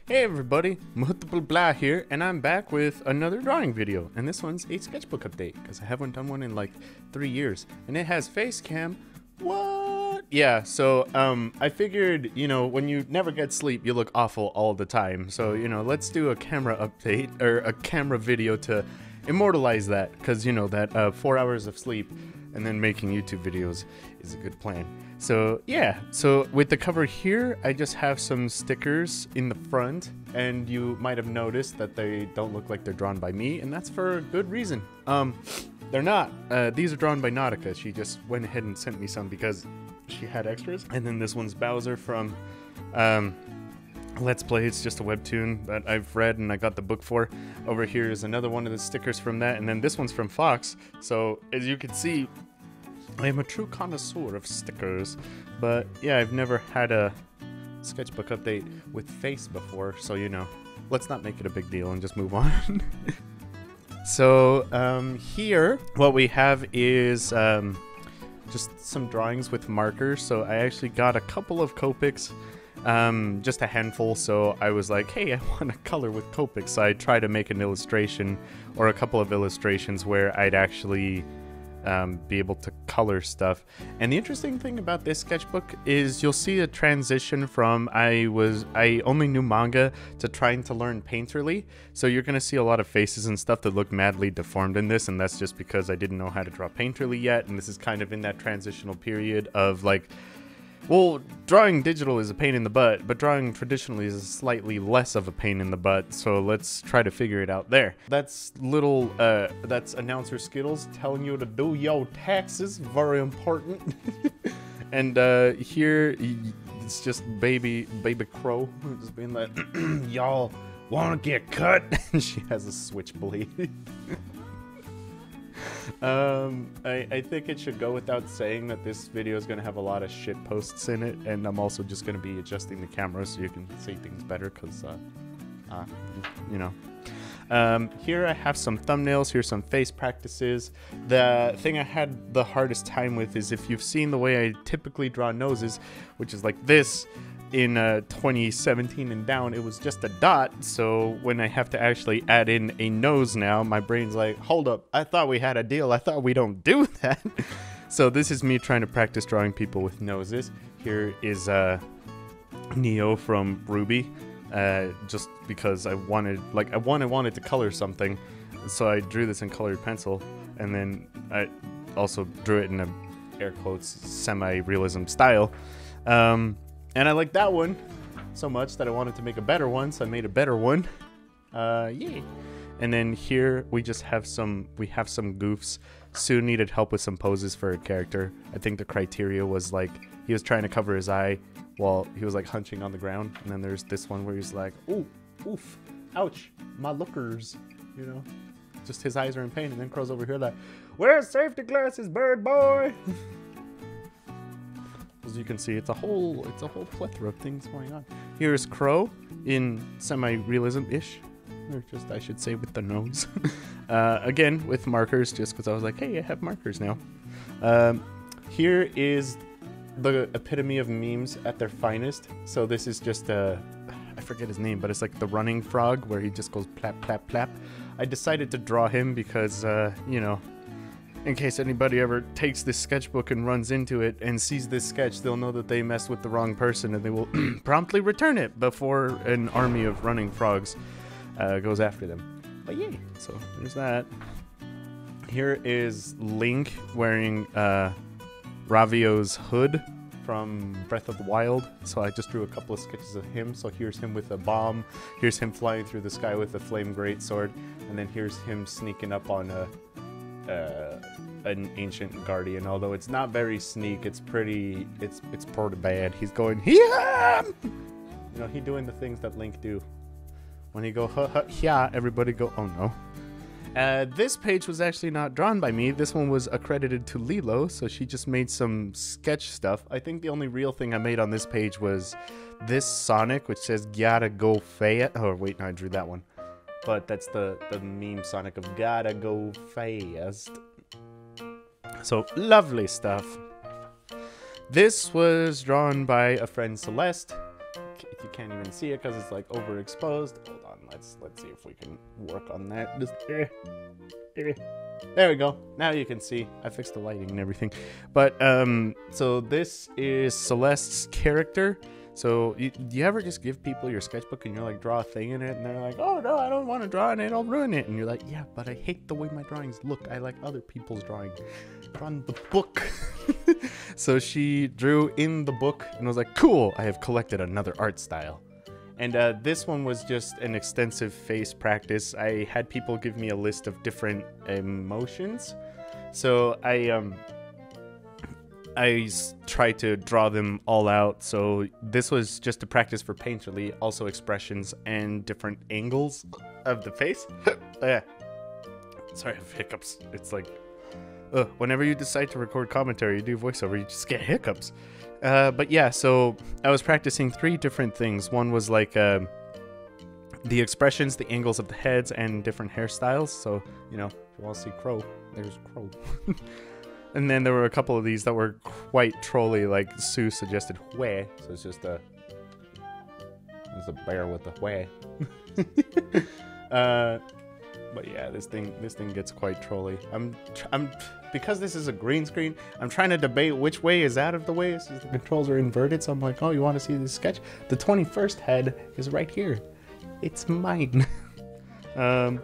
Hey everybody, Multiple Blah here, and I'm back with another drawing video. And this one's a sketchbook update, because I haven't done one in like 3 years. And it has face cam. What? Yeah, so I figured, you know, when you never get sleep, you look awful all the time. So, you know, let's do a camera update, or a camera video to immortalize that. Because, you know, that 4 hours of sleep and then making YouTube videos is a good plan. So yeah, so with the cover here, I just have some stickers in the front, and you might have noticed that they don't look like they're drawn by me, and that's for a good reason. They're not. These are drawn by Nautica. She just went ahead and sent me some because she had extras. And then this one's Bowser from Let's Play. It's just a webtoon that I've read and I got the book for. Over here is another one of the stickers from that, and then this one's from Fox. So as you can see, I am a true connoisseur of stickers, but yeah, I've never had a sketchbook update with face before, so you know, let's not make it a big deal and just move on. So here, what we have is just some drawings with markers. So I actually got a couple of Copics, just a handful, so I was like, hey, I want to color with Copics, so I tried to make an illustration, or a couple of illustrations where I'd actually be able to color stuff. And the interesting thing about this sketchbook is you'll see a transition from I only knew manga to trying to learn Painterly. So you're gonna see a lot of faces and stuff that look madly deformed in this, and that's just because I didn't know how to draw Painterly yet, and this is kind of in that transitional period of like, well, drawing digital is a pain in the butt, but drawing traditionally is slightly less of a pain in the butt, so let's try to figure it out there. That's that's Announcer Skittles telling you to do your taxes, very important. And here, it's just baby Crow, just being like, y'all wanna get cut? And she has a switchblade. I think it should go without saying that this video is going to have a lot of shit posts in it, and I'm also just going to be adjusting the camera so you can see things better, because, you know. Here I have some thumbnails, here's some face practices. The thing I had the hardest time with is if you've seen the way I typically draw noses, which is like this, in 2017 and down, it was just a dot. So when I have to actually add in a nose now, my brain's like, hold up, I thought we had a deal. I thought we don't do that. So this is me trying to practice drawing people with noses. Here is Neo from Ruby, just because I wanted to color something, so I drew this in colored pencil, and then I also drew it in a air quotes semi-realism style. And I like that one so much that I wanted to make a better one, so I made a better one. Yay. And then here we just have some goofs. Sue needed help with some poses for her character. I think the criteria was like, he was trying to cover his eye while he was like hunching on the ground. And then there's this one where he's like, ooh, oof, ouch, my lookers, you know. Just his eyes are in pain, and then Crow's over here like, where's safety glasses, bird boy? As you can see, it's a whole plethora of things going on. Here's Crow in semi-realism-ish, or just I should say with the nose. Again with markers, just because I was like, hey, I have markers now. Here is the epitome of memes at their finest. So this is just I forget his name, but it's like the running frog where he just goes plap plap plap. I decided to draw him because you know, in case anybody ever takes this sketchbook and runs into it and sees this sketch, they'll know that they messed with the wrong person, and they will promptly return it before an army of running frogs goes after them. But yay, so there's that. Here is Link wearing Ravio's hood from Breath of the Wild. So I just drew a couple of sketches of him. So here's him with a bomb, here's him flying through the sky with a flame greatsword, and then here's him sneaking up on an ancient guardian. Although it's not very sneak, it's pretty bad. He's going, yeah, you know, he doing the things that Link do. When he go, yeah, everybody go, oh no. This page was actually not drawn by me. This one was accredited to Lilo, so she just made some sketch stuff. I think the only real thing I made on this page was this Sonic, which says gotta go fast. Oh wait, no, I drew that one. But that's the meme Sonic of gotta go fast. So lovely stuff. This was drawn by a friend, Celeste. if you can't even see it because it's like overexposed. Hold on, let's see if we can work on that. Just there we go. Now you can see. I fixed the lighting and everything. But so this is Celeste's character. So do you ever just give people your sketchbook and you're like, draw a thing in it, and they're like, oh no, I don't want to draw in it, I'll ruin it. And you're like, yeah, but I hate the way my drawings look. I like other people's drawing. Draw in the book. So she drew in the book and was like, cool, I have collected another art style. And this one was just an extensive face practice. I had people give me a list of different emotions. So I tried to draw them all out. So this was just a practice for painterly, also expressions and different angles of the face. Yeah. Sorry, I have hiccups. It's like, whenever you decide to record commentary, you do voiceover, you just get hiccups. But yeah, so I was practicing 3 different things. One was like the expressions, the angles of the heads, and different hairstyles. So, you know, if you want to see Crow, there's Crow. And then there were a couple of these that were quite trolly, like Sue suggested Hue. So it's just there's a bear with a Hue. But yeah, this thing gets quite trolly. I'm because this is a green screen, I'm trying to debate which way is out of the way since the controls are inverted. So I'm like, oh, you want to see this sketch? The 21st head is right here. It's mine. And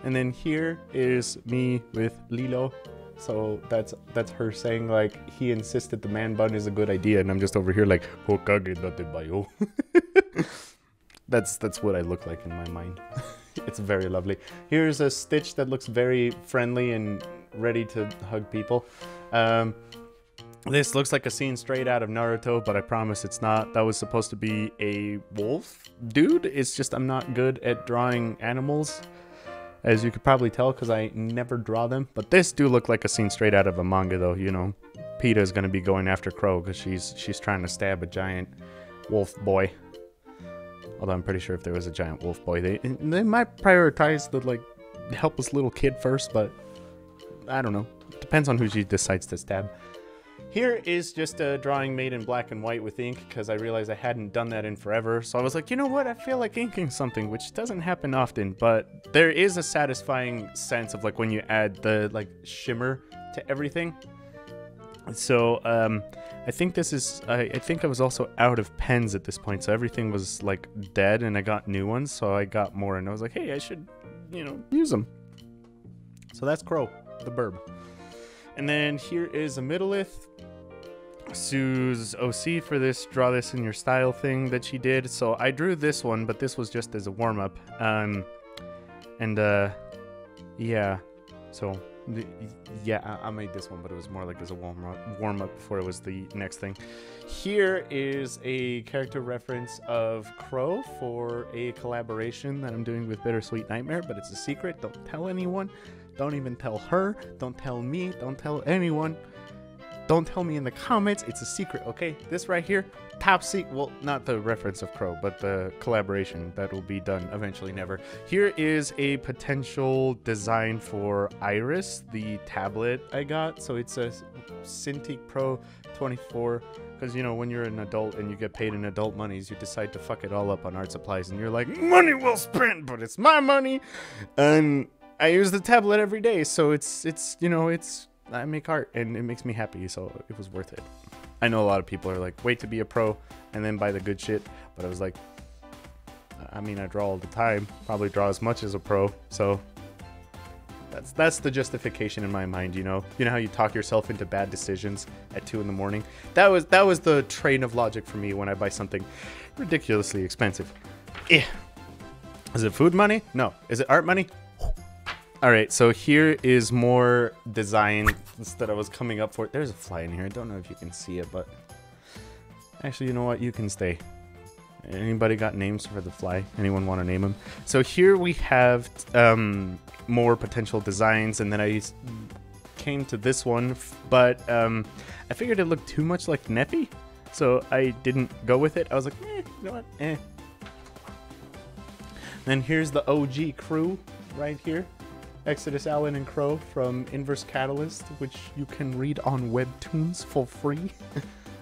then here is me with Lilo. So that's her saying like he insisted the man bun is a good idea, and I'm just over here like Hokage date bayo. That's what I look like in my mind. It's very lovely. Here's a Stitch that looks very friendly and ready to hug people. This looks like a scene straight out of Naruto, but I promise it's not. That was supposed to be a wolf dude. It's just I'm not good at drawing animals, as you could probably tell, because I never draw them. But this do look like a scene straight out of a manga, though. You know, Peta is going to be going after Crow because she's trying to stab a giant wolf boy. Although I'm pretty sure if there was a giant wolf boy, they might prioritize the like helpless little kid first. But I don't know. Depends on who she decides to stab. Here is just a drawing made in black and white with ink because I realized I hadn't done that in forever. So I was like, you know what? I feel like inking something, which doesn't happen often, but there is a satisfying sense of like when you add the like shimmer to everything. So I think this is, I think I was also out of pens at this point. So everything was like dead and I got new ones. So I got more and I was like, hey, I should, you know, use them. So that's Crow, the burb. And then here is a middleth. Sue's OC for this draw this in your style thing that she did. So I drew this one, but this was just as a warm-up. Yeah. So yeah, I made this one, but it was more like as a warm-up before it was the next thing. Here is a character reference of Crow for a collaboration that I'm doing with Bittersweet Nightmare, but it's a secret. Don't tell anyone. Don't even tell her. Don't tell me. Don't tell anyone. Don't tell me in the comments. It's a secret, okay? This right here, top secret. Well, not the reference of Crow, but the collaboration that will be done eventually, never. Here is a potential design for Iris, the tablet I got. So it's a Cintiq Pro 24. Because, you know, when you're an adult and you get paid in adult monies, you decide to fuck it all up on art supplies. And you're like, money well spent, but it's my money. And I use the tablet every day. So it's you know, I make art and it makes me happy, so it was worth it. I know a lot of people are like, wait to be a pro and then buy the good shit, but I was like, I mean, I draw all the time, probably draw as much as a pro, so that's the justification in my mind, you know how you talk yourself into bad decisions at 2 in the morning. That was the train of logic for me when I buy something ridiculously expensive. Is it food money? No. Is it art money? Alright, so here is more design that I was coming up for. There's a fly in here. I don't know if you can see it, but actually, you know what? You can stay. Anybody got names for the fly? Anyone want to name him? So here we have more potential designs, and then I came to this one, but I figured it looked too much like Neffie, so I didn't go with it. I was like, you know what? Then here's the OG crew right here. Exodus, Allen, and Crow from Inverse Catalyst, which you can read on Webtoons for free.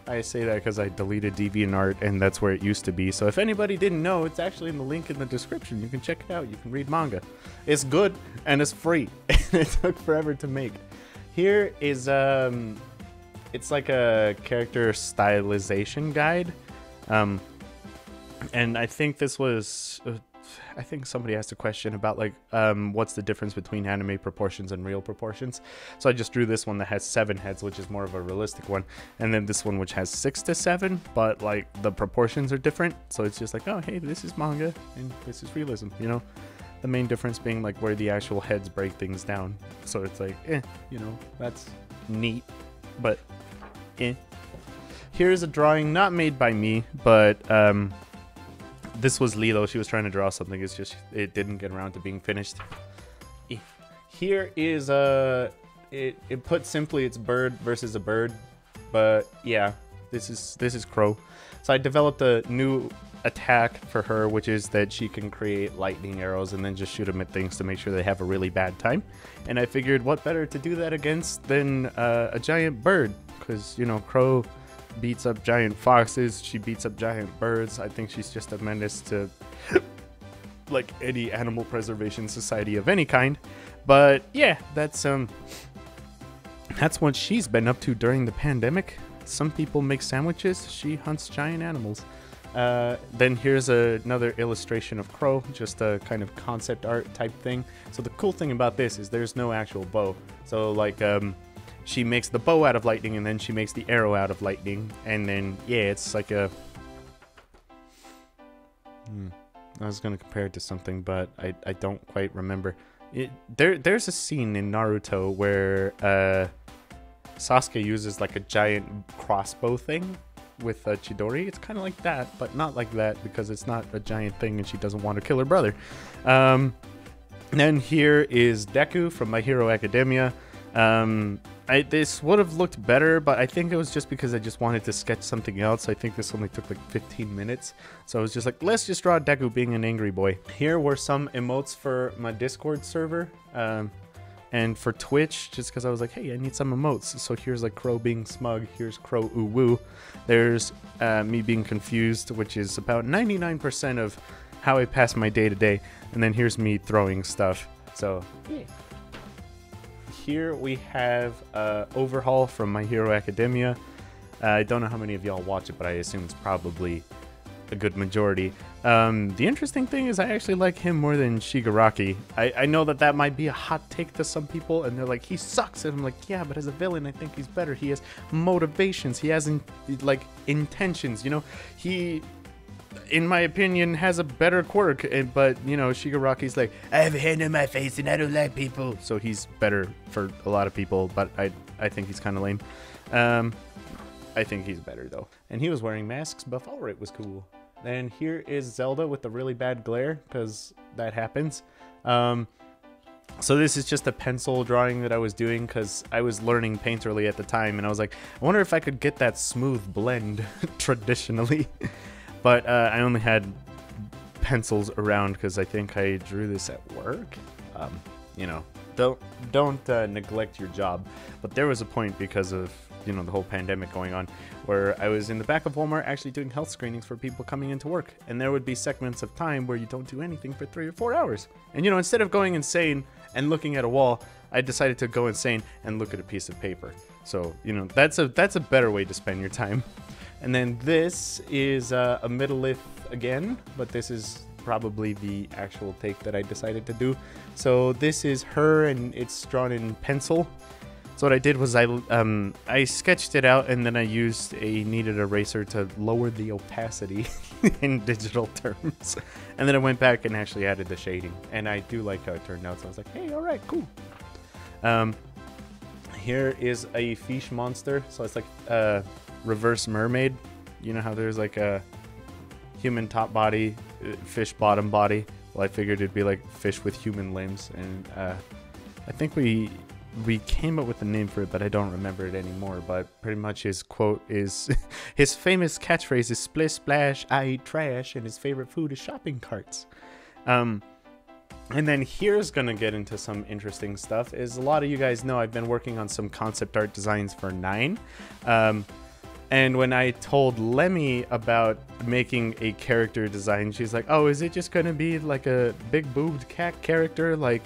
I say that because I deleted DeviantArt, and that's where it used to be. So if anybody didn't know, it's actually in the link in the description. You can check it out. You can read manga. It's good, and it's free. And it took forever to make. Here is, it's like a character stylization guide. And I think this was... I think somebody asked a question about like what's the difference between anime proportions and real proportions. So I just drew this one that has 7 heads, which is more of a realistic one, and then this one which has 6 to 7, but like the proportions are different. So it's just like, oh hey, this is manga and this is realism, you know. The main difference being like where the actual heads break things down. So it's like, you know, that's neat, but Here's a drawing not made by me, but this was Lilo. She was trying to draw something. It's just it didn't get around to being finished. Here is it put simply, it's bird versus a bird, but yeah, this is Crow. So I developed a new attack for her, which is that she can create lightning arrows and then just shoot them at things to make sure they have a really bad time. And I figured, what better to do that against than a giant bird, because you know, Crow beats up giant foxes, she beats up giant birds. I think she's just a menace to like any animal preservation society of any kind. But yeah, that's what she's been up to during the pandemic. Some people make sandwiches, she hunts giant animals. Then here's another illustration of Crow, just a kind of concept art type thing. So the cool thing about this is there's no actual bow. So like she makes the bow out of lightning, and then she makes the arrow out of lightning, and then yeah, it's like a I was gonna compare it to something, but I don't quite remember. There's a scene in Naruto where Sasuke uses like a giant crossbow thing with Chidori. It's kind of like that, but not like that, because it's not a giant thing and she doesn't want to kill her brother. Then here is Deku from My Hero Academia. This would have looked better, but I think it was just because I just wanted to sketch something else. I think this only took like 15 minutes. So I was just like, let's just draw Deku being an angry boy. Here were some emotes for my Discord server. And for Twitch, just because I was like, hey, I need some emotes. So here's like Crow being smug. Here's Crow ooh woo. There's me being confused, which is about 99% of how I pass my day to day. And then here's me throwing stuff. So yeah. Here we have Overhaul from My Hero Academia. I don't know how many of y'all watch it, but I assume it's probably a good majority. The interesting thing is I actually like him more than Shigaraki. I know that might be a hot take to some people, and they're like, he sucks. And I'm like, yeah, but as a villain, I think he's better. He has motivations. He has like intentions. You know, he, in my opinion, has a better quirk. But you know, Shigaraki's like, I have a hand in my face and I don't like people. So he's better for a lot of people, but I think he's kind of lame. I think he's better though. And he was wearing masks before it was cool. And here is Zelda with the really bad glare, because that happens. So this is just a pencil drawing that I was doing because I was learning Painterly at the time, and I was like, I wonder if I could get that smooth blend traditionally. But I only had pencils around because I think I drew this at work. You know, don't neglect your job. But there was a point, because of, you know, the whole pandemic going on, where I was in the back of Walmart actually doing health screenings for people coming into work. And there would be segments of time where you don't do anything for 3 or 4 hours. And, you know, instead of going insane and looking at a wall, I decided to go insane and look at a piece of paper. So, you know, that's a better way to spend your time. And then this is a middle-lith again, but this is probably the actual take that I decided to do. So this is her, and it's drawn in pencil. So what I did was I sketched it out, and then I used a kneaded eraser to lower the opacity in digital terms. And then I went back and actually added the shading. And I do like how it turned out, so I was like, hey, all right, cool. Here is a fish monster. So it's like a reverse mermaid. You know how there's like a human top body, fish bottom body? Well, I figured it'd be like fish with human limbs. And I think we came up with a name for it, but I don't remember it anymore. But pretty much his quote is, his famous catchphrase is splish splash, I eat trash, and his favorite food is shopping carts. And then here's gonna get into some interesting stuff. Is a lot of you guys know I've been working on some concept art designs for 9. And when I told Lemmy about making a character design, she's like, oh, is it just going to be like a big boobed cat character like,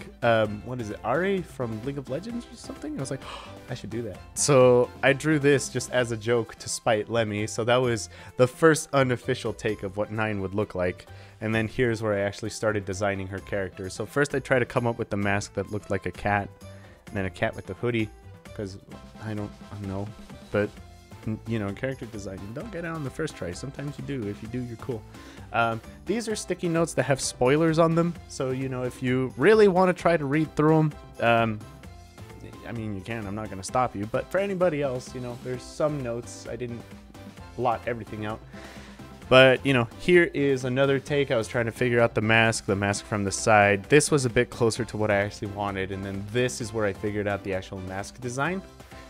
what is it, Ari from League of Legends or something? I was like, oh, I should do that. So I drew this just as a joke to spite Lemmy. So that was the first unofficial take of what 9 would look like. And then here's where I actually started designing her character. So first I tried to come up with the mask that looked like a cat, and then a cat with the hoodie, because I don't know, but you know, character design, you don't get it on the first try. Sometimes you do. If you do, you're cool. These are sticky notes that have spoilers on them, so you know, if you really want to try to read through them, I mean, you can. I'm not going to stop you, but for anybody else, you know, there's some notes. I didn't blot everything out, but you know, here is another take. I was trying to figure out the mask from the side. This was a bit closer to what I actually wanted, and then this is where I figured out the actual mask design.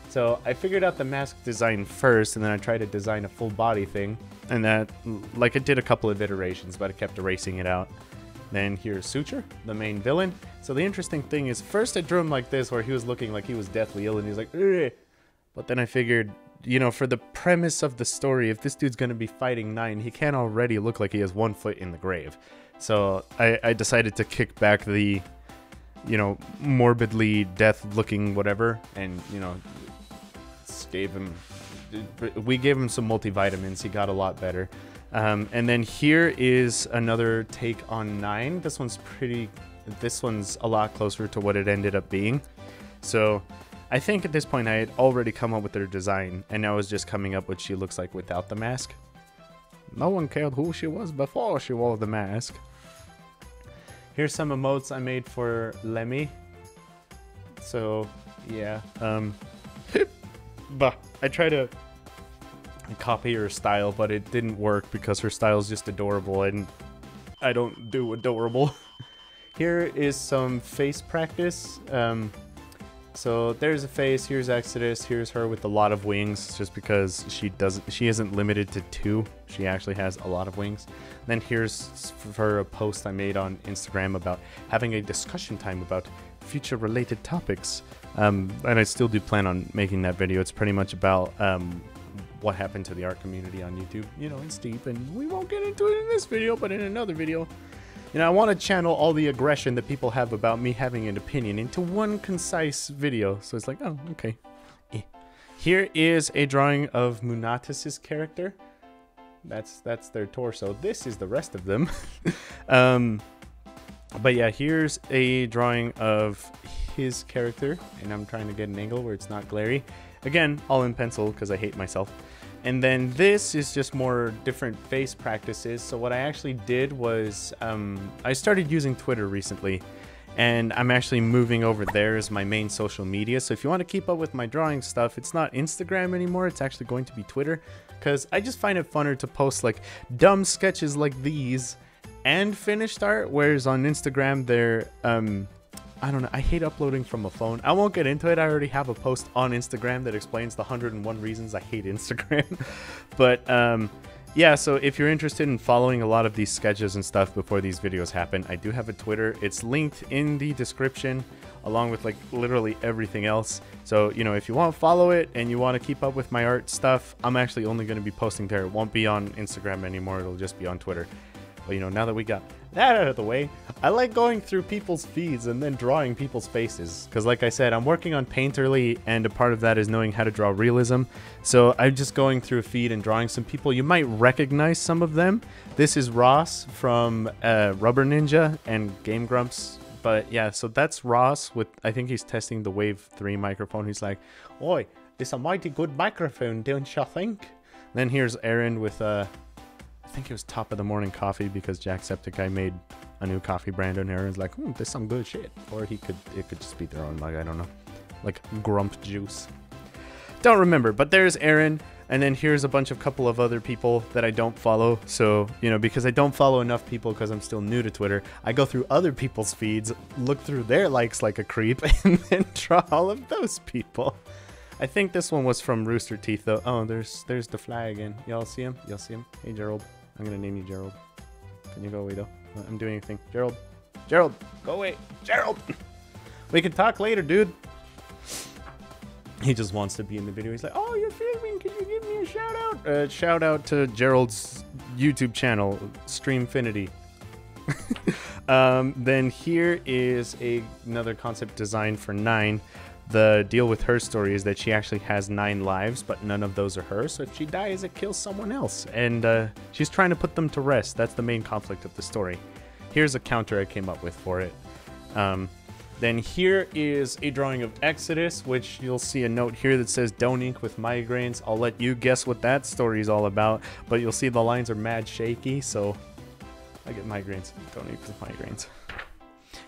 So I figured out the mask design first, and then I tried to design a full body thing. And that, like, it did a couple of iterations, but I kept erasing it out. Then here's Suture, the main villain. So the interesting thing is, first I drew him like this, where he was looking like he was deathly ill, and he was like, ugh. But then I figured, you know, for the premise of the story, if this dude's gonna be fighting 9, he can't already look like he has 1 foot in the grave. So I decided to kick back the, you know, morbidly death-looking whatever, and, you know, we gave him some multivitamins. He got a lot better. And then here is another take on 9. This one's a lot closer to what it ended up being. So I think at this point I had already come up with their design, and I was just coming up with what she looks like without the mask. No one cared who she was before she wore the mask. Here's some emotes I made for Lemmy. So yeah, but I tried to copy her style, but it didn't work because her style is just adorable, and I don't do adorable. Here is some face practice. So there's a face, here's Exodus, here's her with a lot of wings, just because she isn't limited to 2. She actually has a lot of wings. Then here's for a post I made on Instagram about having a discussion time about future related topics. And I still do plan on making that video. It's pretty much about what happened to the art community on YouTube. You know, it's deep, and we won't get into it in this video, but in another video. You know, I want to channel all the aggression that people have about me having an opinion into one concise video. So it's like, oh, okay. Here is a drawing of Munatus's character. That's their torso. This is the rest of them. But yeah, here's a drawing of his character, and I'm trying to get an angle where it's not glary. Again, all in pencil because I hate myself. And then this is just more different face practices. So what I actually did was I started using Twitter recently, and I'm actually moving over there as my main social media. So if you want to keep up with my drawing stuff, it's not Instagram anymore. It's actually going to be Twitter, because I just find it funner to post like dumb sketches like these and finished art, whereas on Instagram they're I don't know, I hate uploading from a phone. I won't get into it. I already have a post on Instagram that explains the 101 reasons I hate Instagram. But yeah, so if you're interested in following a lot of these sketches and stuff before these videos happen, I do have a Twitter. It's linked in the description along with like literally everything else. So, you know, if you want to follow it and you want to keep up with my art stuff, I'm actually only going to be posting there. It won't be on Instagram anymore. It'll just be on Twitter. But, you know, now that we got that out of the way, I like going through people's feeds and then drawing people's faces. Because, like I said, I'm working on Painterly, and a part of that is knowing how to draw realism. So I'm just going through a feed and drawing some people. You might recognize some of them. This is Ross from Rubber Ninja and Game Grumps. But, yeah, so that's Ross with, I think he's testing the Wave 3 microphone. He's like, oi, it's a mighty good microphone, don't you think? Then here's Aaron with I think it was Top of the Morning Coffee, because Jacksepticeye made a new coffee brand on there. It's like, there's some good shit. Or it could just be their own mug, I don't know. Like Grump Juice. Don't remember, but there's Aaron. And then here's a couple of other people that I don't follow. So, you know, because I don't follow enough people because I'm still new to Twitter, I go through other people's feeds, look through their likes like a creep, and then draw all of those people. I think this one was from Rooster Teeth, though. Oh, there's the flag again. Y'all see him? Y'all see him? Hey, Gerald. I'm gonna name you Gerald. Can you go away, though? I'm doing anything. Gerald. Gerald, go away. Gerald! We can talk later, dude. He just wants to be in the video. He's like, oh, you're filming, can you give me a shout out? Shout out to Gerald's YouTube channel, Streamfinity. Then here is another concept design for 9. The deal with her story is that she actually has 9 lives, but none of those are hers. So if she dies, it kills someone else. And she's trying to put them to rest. That's the main conflict of the story. Here's a counter I came up with for it. Then here is a drawing of Exodus, which you'll see a note here that says, don't ink with migraines. I'll let you guess what that story is all about, but you'll see the lines are mad shaky, so I get migraines. Don't ink with migraines.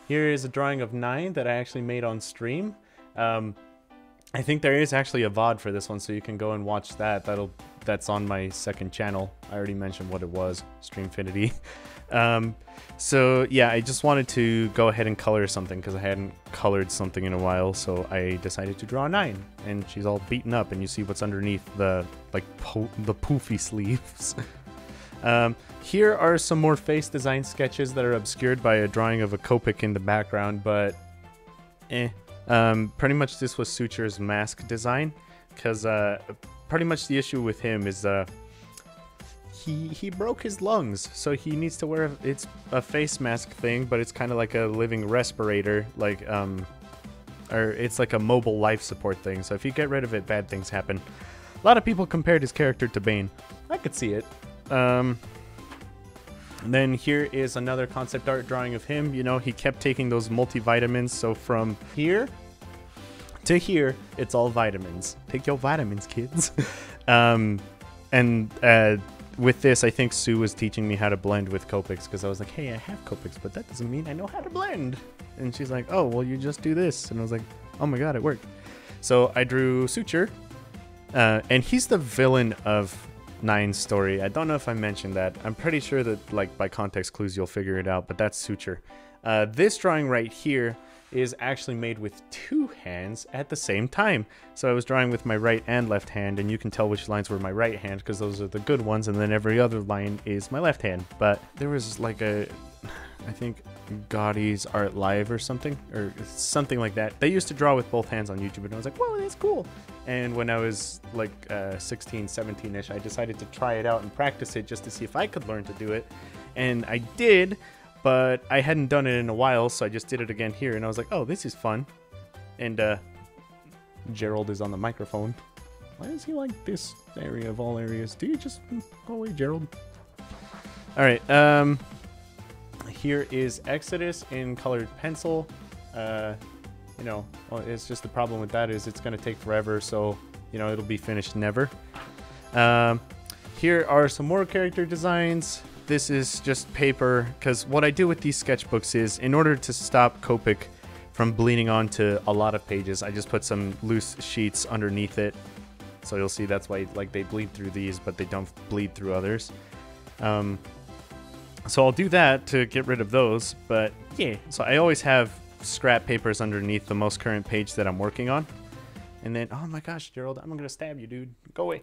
Here is a drawing of 9 that I actually made on stream. I think there is actually a VOD for this one, so you can go and watch that. That's on my second channel. I already mentioned what it was, Streamfinity. So yeah, I just wanted to go ahead and color something because I hadn't colored something in a while, so I decided to draw 9, and she's all beaten up, and you see what's underneath the the poofy sleeves. Here are some more face design sketches that are obscured by a drawing of a Copic in the background, but pretty much this was Suture's mask design, because pretty much the issue with him is he broke his lungs, so he needs to wear it's a face mask thing, but it's kind of like a living respirator, like or it's like a mobile life support thing. So if you get rid of it, bad things happen. A lot of people compared his character to Bane. I could see it. Then here is another concept art drawing of him. You know, he kept taking those multivitamins, so from here to here, it's all vitamins. Take your vitamins, kids. With this, I think Sue was teaching me how to blend with Copics, because I was like, hey, I have Copics, but that doesn't mean I know how to blend. And she's like, oh, well, you just do this. And I was like, oh my god, it worked. So I drew Suture, and he's the villain of 9's story. I don't know if I mentioned that. I'm pretty sure that, like, by context clues, you'll figure it out, but that's Suture. This drawing right here is actually made with 2 hands at the same time. So I was drawing with my right and left hand, and you can tell which lines were my right hand because those are the good ones, and then every other line is my left hand. But there was like I think Gaudy's Art Live or something like that. They used to draw with both hands on YouTube, and I was like, whoa, that's cool. And when I was like 16, 17-ish, I decided to try it out and practice it just to see if I could learn to do it. And I did, but I hadn't done it in a while, so I just did it again here, and I was like, oh, this is fun. And Gerald is on the microphone. Why is he like this area of all areas? Do you just go away, Gerald? Alright, here is Exodus in colored pencil. You know, well, it's just the problem with that is it's going to take forever, so, you know, it'll be finished never. Here are some more character designs. This is just paper, because what I do with these sketchbooks is, in order to stop Copic from bleeding onto a lot of pages, I just put some loose sheets underneath it. So you'll see that's why, like, they bleed through these, but they don't bleed through others. So I'll do that to get rid of those, but yeah. So I always have scrap papers underneath the most current page that I'm working on. And then, oh my gosh, Gerald, I'm gonna stab you, dude. Go away.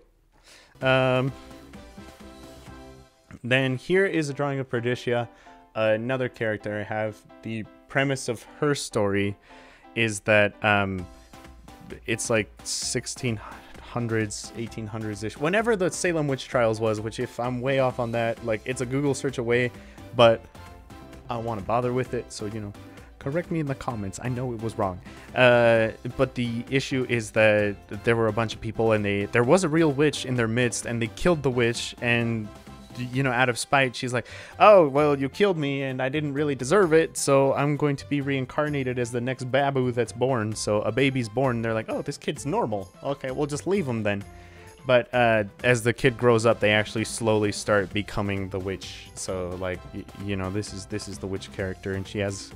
Then here is a drawing of Pradeshia, another character I have. The premise of her story is that it's like 1600s, 1800s-ish. Whenever the Salem witch trials was, which if I'm way off on that, like, it's a Google search away, but I don't want to bother with it, so, you know, correct me in the comments. I know it was wrong. But the issue is that there were a bunch of people, and there was a real witch in their midst, and they killed the witch, and, you know, out of spite, she's like, oh, well, you killed me, and I didn't really deserve it, so I'm going to be reincarnated as the next babu that's born. So a baby's born, and they're like, oh, this kid's normal. Okay, we'll just leave him then. But as the kid grows up, they actually slowly start becoming the witch. So, like, you know, this is the witch character, and she has...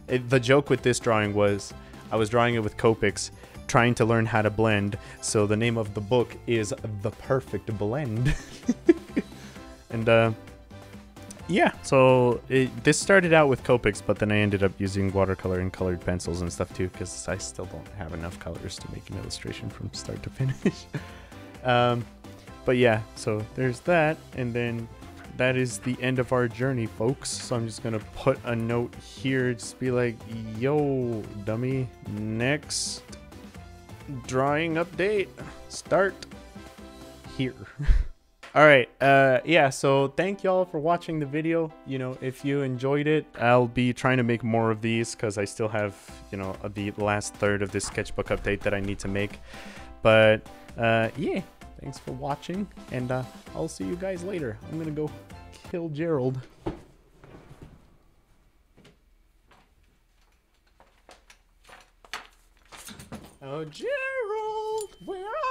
The joke with this drawing was, I was drawing it with Copics, trying to learn how to blend, so the name of the book is The Perfect Blend. And yeah, so this started out with Copics, but then I ended up using watercolor and colored pencils and stuff too, because I still don't have enough colors to make an illustration from start to finish. But yeah, so there's that, and then that is the end of our journey, folks. So I'm just gonna put a note here, just be like, yo, dummy, next drawing update. Start here. All right, yeah, so thank y'all for watching the video. You know, if you enjoyed it, I'll be trying to make more of these because I still have, you know, the last third of this sketchbook update that I need to make. But yeah, thanks for watching, and I'll see you guys later. I'm gonna go kill Gerald. Oh, Gerald, where are